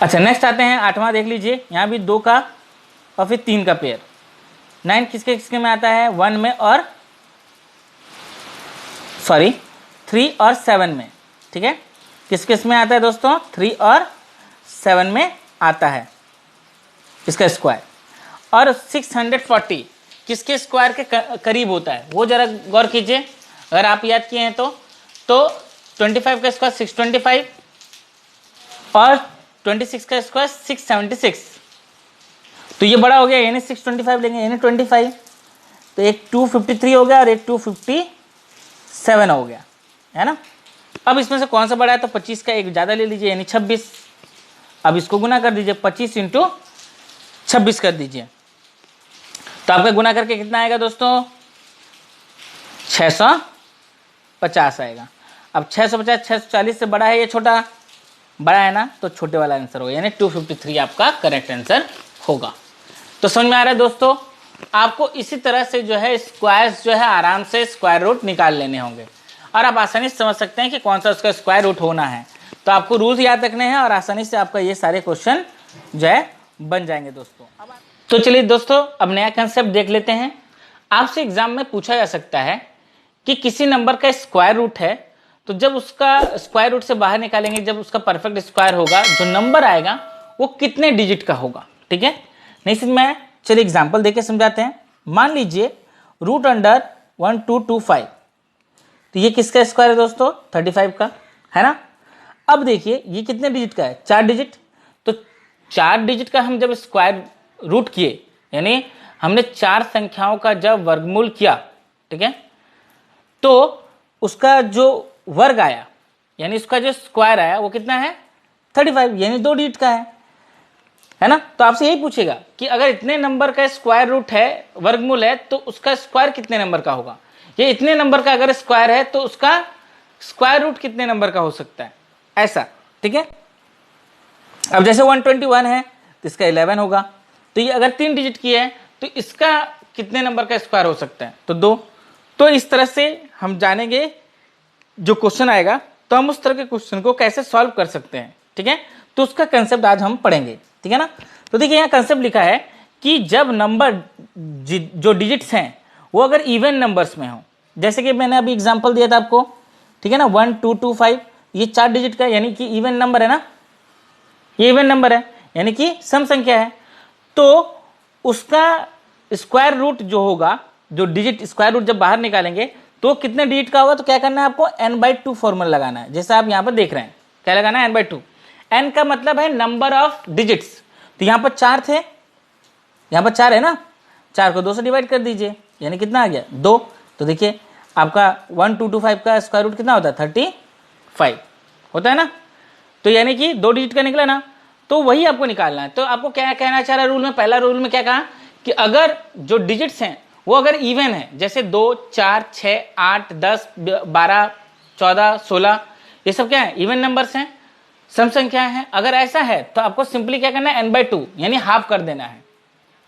अच्छा नेक्स्ट आते हैं 8वां, देख लीजिए यहाँ भी 2 का और फिर 3 का पेयर। 9 किसके किसके में आता है, 1 में और 3 और 7 में, ठीक है। किस किस में आता है दोस्तों, 3 और 7 में आता है इसका स्क्वायर। और 640 किसके स्क्वायर के करीब होता है, वो जरा गौर कीजिए। अगर आप याद किए हैं तो 25 का स्क्वायर 625 और 26 का स्क्वायर 676, तो ये बड़ा हो गया यानी 625 लेंगे यानी 25, तो एक 253 हो गया और एक 257 हो गया, है ना। अब इसमें से कौन सा बड़ा है, तो 25 का एक ज़्यादा ले लीजिए यानी 26। अब इसको गुना कर दीजिए, 25 × 26 कर दीजिए, तो आपका गुना करके कितना आएगा दोस्तों, 650 आएगा। अब 650 640 से बड़ा है या छोटा, बड़ा है ना, तो छोटे वाला आंसर होगा यानी 253 आपका करेक्ट आंसर होगा। तो समझ में आ रहा है दोस्तों, आपको इसी तरह से जो है स्क्वायर्स जो है आराम से स्क्वायर रूट निकाल लेने होंगे और आप आसानी से समझ सकते हैं कि कौन सा उसका स्क्वायर रूट होना है। तो आपको रूल्स याद रखने हैं और आसानी से आपका ये सारे क्वेश्चन जो है बन जाएंगे दोस्तों। तो चलिए दोस्तों अब नया कंसेप्ट देख लेते हैं। आपसे एग्जाम में पूछा जा सकता है कि किसी नंबर का स्क्वायर रूट है, तो जब उसका स्क्वायर रूट से बाहर निकालेंगे, जब उसका परफेक्ट स्क्वायर होगा, जो नंबर आएगा वो कितने डिजिट का होगा, ठीक है। नहीं समझ में, चलिए एग्जाम्पल देके समझाते हैं। मान लीजिए √1225, तो ये किसका स्क्वायर है दोस्तों, 35 का, है ना। अब देखिए ये कितने डिजिट का है, 4 डिजिट। तो 4 डिजिट का हम जब स्क्वायर रूट किए, यानी हमने 4 संख्याओं का जब वर्गमूल किया, ठीक है, तो उसका जो वर्ग आया यानी उसका जो स्क्वायर आया वो कितना है, 35, यानी 2 डिजिट का है ना। तो आपसे यही पूछेगा कि अगर इतने नंबर का स्क्वायर रूट है, वर्गमूल है, तो उसका स्क्वायर कितने नंबर का होगा। ये इतने नंबर का अगर स्क्वायर है तो उसका स्क्वायर रूट कितने नंबर का हो सकता है, ऐसा, ठीक है। अब जैसे 121 है तो इसका 11 होगा। तो ये अगर 3 डिजिट की है तो इसका कितने नंबर का स्क्वायर हो सकता है, तो 2। तो इस तरह से हम जानेंगे जो क्वेश्चन आएगा, तो हम उस तरह के क्वेश्चन को कैसे सॉल्व कर सकते हैं, ठीक है। तो उसका कंसेप्ट आज हम पढ़ेंगे, ठीक है ना। तो देखिए यहाँ कंसेप्ट लिखा है कि जब नंबर जो डिजिट्स हैं वो अगर इवन नंबर्स में हो, जैसे कि मैंने अभी एग्जांपल दिया था आपको, ठीक है ना, 1 2 2 5, ये 4 डिजिट का यानी कि इवन नंबर है ना, ये इवन नंबर है यानी कि सम संख्या है। तो उसका स्क्वायर रूट जो होगा, जो डिजिट स्क्वायर रूट जब बाहर निकालेंगे तो कितने डिजिट का होगा, तो क्या करना है आपको, n/2 फॉर्मूला लगाना है। जैसे आप यहाँ पर देख रहे हैं, क्या लगाना है, n/2। n का मतलब है नंबर ऑफ डिजिट्स। तो यहाँ पर 4 थे, यहाँ पर 4 है ना, 4 को 2 से डिवाइड कर दीजिए यानी कितना आ गया, 2। तो देखिए आपका 1225 का स्क्वायर रूट कितना होता है, 35 होता है ना। तो यानी कि 2 डिजिट का निकला ना, तो वही आपको निकालना है। तो आपको क्या कहना चाह रहा है रूल में, पहला रूल में क्या कहा कि अगर जो डिजिट्स हैं वो अगर इवन है, जैसे 2 4 6 8 10 12 14 16, ये सब क्या है, इवन नंबर्स हैं, सम संख्याएं हैं। अगर ऐसा है तो आपको सिंपली क्या करना है, n/2 यानी हाफ कर देना है,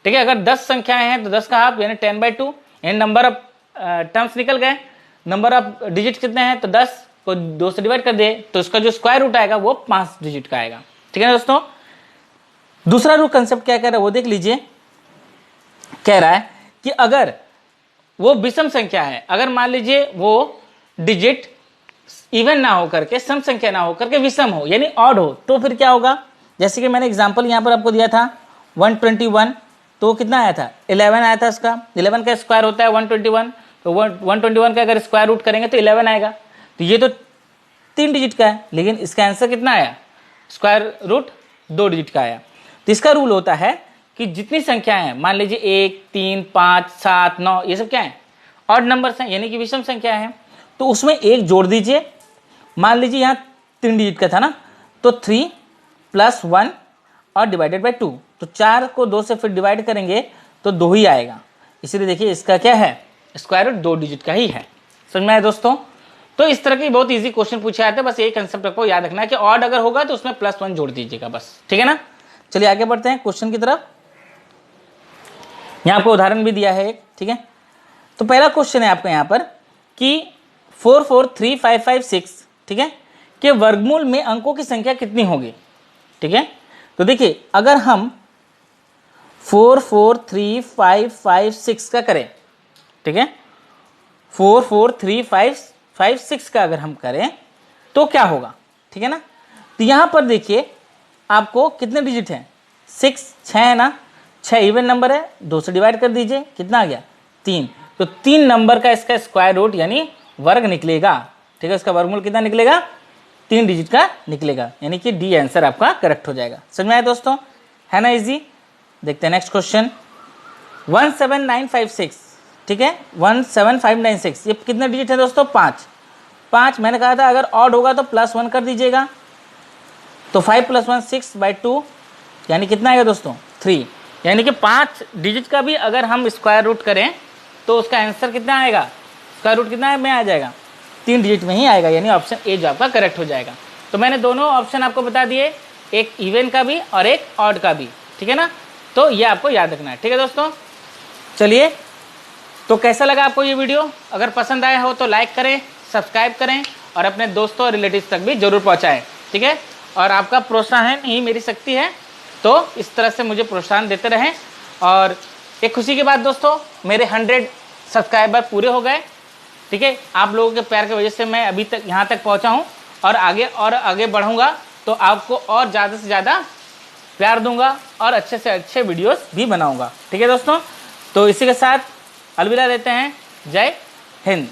ठीक है। अगर 10 संख्याएं हैं तो 10 का हाफ यानी 10/2, यानी नंबर ऑफ टर्म्स निकल गए। नंबर ऑफ डिजिट कितने हैं, तो 10 को 2 से डिवाइड कर दे तो उसका जो स्क्वायर रूट आएगा वो 5 डिजिट का आएगा, ठीक है दोस्तों। दूसरा रूल कंसेप्ट क्या कह रहा है वो देख लीजिए। कह रहा है कि अगर वो विषम संख्या है, अगर मान लीजिए वो डिजिट इवन ना हो करके, सम संख्या ना हो करके विषम हो यानी ऑड हो, तो फिर क्या होगा। जैसे कि मैंने एग्जांपल यहां पर आपको दिया था 121, तो कितना आया था, 11 आया था। इसका 11 का स्क्वायर होता है 121, तो 121 का अगर स्क्वायर रूट करेंगे तो 11 आएगा। तो ये तो 3 डिजिट का है, लेकिन इसका आंसर कितना आया, स्क्वायर रूट 2 डिजिट का आया। तो इसका रूल होता है कि जितनी संख्याएं हैं, मान लीजिए 1 3 5 7 9, ये सब क्या है, ऑड नंबर्स हैं यानी कि विषम संख्या है, तो उसमें एक जोड़ दीजिए। मान लीजिए यहाँ 3 डिजिट का था ना, तो 3 + 1 और डिवाइडेड बाई 2, तो 4 को 2 से फिर डिवाइड करेंगे तो 2 ही आएगा। इसीलिए देखिए इसका क्या है, स्क्वायर रूट 2 डिजिट का ही है। समझ में आया दोस्तों। तो इस तरह के बहुत इजी क्वेश्चन पूछे जाते हैं, बस यही कंसेप्ट आपको याद रखना है कि ऑड अगर होगा तो उसमें +1 जोड़ दीजिएगा बस, ठीक है ना। चलिए आगे बढ़ते हैं क्वेश्चन की तरफ। यहाँ आपको उदाहरण भी दिया है एक, ठीक है। तो पहला क्वेश्चन है आपका यहाँ पर कि 443556, ठीक है, के वर्गमूल में अंकों की संख्या कितनी होगी, ठीक है। तो देखिए अगर हम 443556 का करें, ठीक है, 443556 का अगर हम करें तो क्या होगा, ठीक है ना। तो यहां पर देखिए आपको कितने डिजिट हैं, 6 है ना, 6 इवन नंबर है, 2 से डिवाइड कर दीजिए, कितना आ गया 3। तो 3 नंबर का इसका स्क्वायर रूट यानी वर्ग निकलेगा, ठीक है। इसका वर्गमूल कितना निकलेगा, 3 डिजिट का निकलेगा, यानी कि डी आंसर आपका करेक्ट हो जाएगा। समझ में आया दोस्तों, है ना इजी। देखते हैं नेक्स्ट क्वेश्चन 17956, ठीक है, 17596, ये कितने डिजिट है दोस्तों, 5। मैंने कहा था अगर ऑड होगा तो +1 कर दीजिएगा, तो 5 + 1 6/2 यानी कितना आएगा दोस्तों 3, यानी कि 5 डिजिट का भी अगर हम स्क्वायर रूट करें तो उसका आंसर कितना आएगा, स्क्वायर रूट कितना में आ जाएगा, 3 डिजिट में ही आएगा, यानी ऑप्शन ए जो आपका करेक्ट हो जाएगा। तो मैंने दोनों ऑप्शन आपको बता दिए, एक इवन का भी और एक ऑड का भी, ठीक है ना। तो ये आपको याद रखना है, ठीक है दोस्तों। चलिए, तो कैसा लगा आपको ये वीडियो, अगर पसंद आया हो तो लाइक करें, सब्सक्राइब करें और अपने दोस्तों और रिलेटिव्स तक भी जरूर पहुंचाएं, ठीक है। और आपका प्रोत्साहन ही मेरी शक्ति है, तो इस तरह से मुझे प्रोत्साहन देते रहें। और एक खुशी की बात दोस्तों, मेरे 100 सब्सक्राइबर पूरे हो गए, ठीक है। आप लोगों के प्यार की वजह से मैं अभी तक यहाँ तक पहुँचा हूँ और आगे बढ़ूँगा, तो आपको और ज़्यादा से ज़्यादा प्यार दूंगा और अच्छे से अच्छे वीडियोस भी बनाऊंगा, ठीक है दोस्तों। तो इसी के साथ अलविदा देते हैं, जय हिंद।